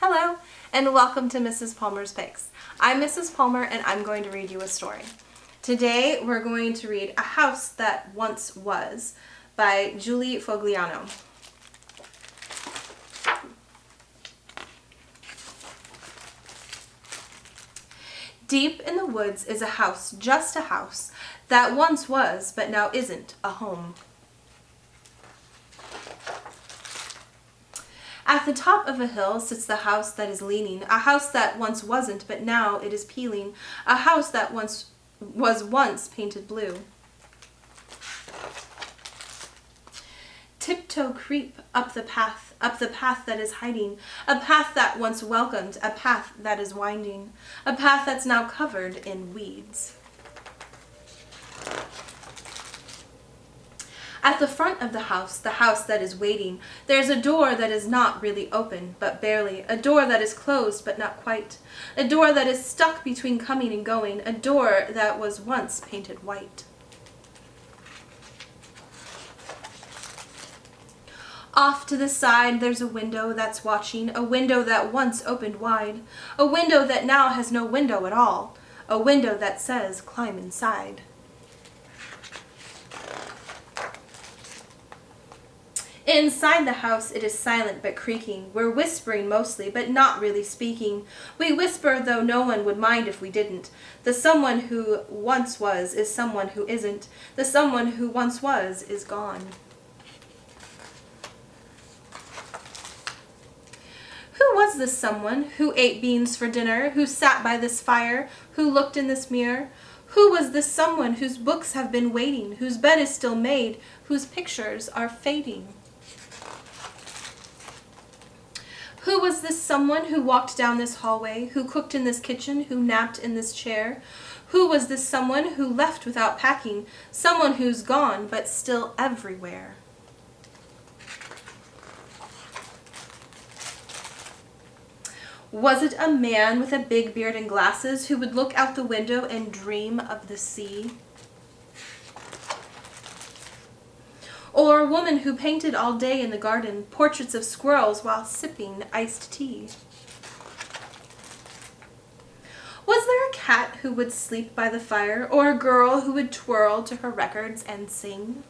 Hello, and welcome to Mrs. Palmer's Picks. I'm Mrs. Palmer, and I'm going to read you a story. Today, we're going to read A House That Once Was by Julie Fogliano. Deep in the woods is a house, just a house, that once was, but now isn't, a home. At the top of a hill sits the house that is leaning, a house that once wasn't, but now it is peeling, a house that was once painted blue. Tiptoe creep up the path that is hiding, a path that once welcomed, a path that is winding, a path that's now covered in weeds. At the front of the house that is waiting, there's a door that is not really open, but barely, a door that is closed, but not quite, a door that is stuck between coming and going, a door that was once painted white. Off to the side, there's a window that's watching, a window that once opened wide, a window that now has no window at all, a window that says, "Climb inside." Inside the house it is silent but creaking. We're whispering mostly, but not really speaking. We whisper though no one would mind if we didn't. The someone who once was is someone who isn't. The someone who once was is gone. Who was this someone who ate beans for dinner, who sat by this fire, who looked in this mirror? Who was this someone whose books have been waiting, whose bed is still made, whose pictures are fading? Who was this someone who walked down this hallway, who cooked in this kitchen, who napped in this chair? Who was this someone who left without packing, someone who's gone but still everywhere? Was it a man with a big beard and glasses who would look out the window and dream of the sea? Or a woman who painted all day in the garden portraits of squirrels while sipping iced tea? Was there a cat who would sleep by the fire, or a girl who would twirl to her records and sing?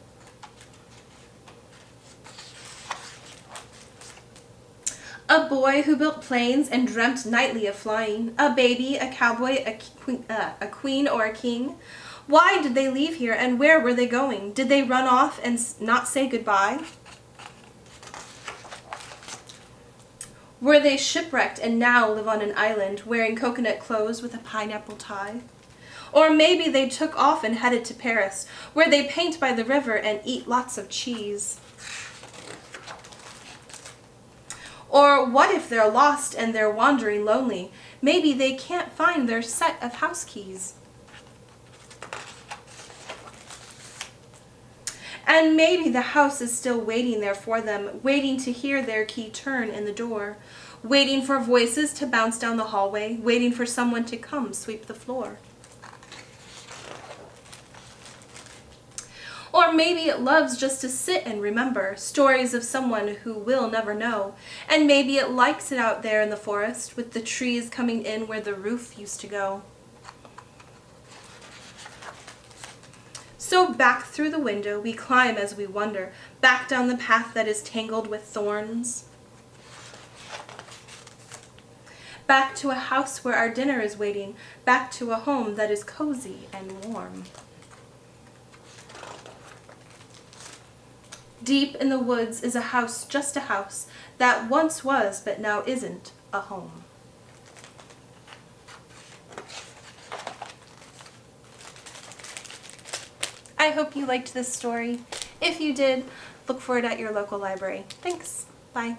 A boy who built planes and dreamt nightly of flying, a baby, a cowboy, a queen, or a king? Why did they leave here, and where were they going? Did they run off and not say goodbye? Were they shipwrecked and now live on an island, wearing coconut clothes with a pineapple tie? Or maybe they took off and headed to Paris, where they paint by the river and eat lots of cheese. Or what if they're lost and they're wandering lonely? Maybe they can't find their set of house keys. And maybe the house is still waiting there for them, waiting to hear their key turn in the door, waiting for voices to bounce down the hallway, waiting for someone to come sweep the floor. Or maybe it loves just to sit and remember stories of someone who will never know, and maybe it likes it out there in the forest with the trees coming in where the roof used to go. So back through the window we climb as we wonder, back down the path that is tangled with thorns. Back to a house where our dinner is waiting, back to a home that is cozy and warm. Deep in the woods is a house, just a house, that once was but now isn't, a home. I hope you liked this story. If you did, look for it at your local library. Thanks. Bye.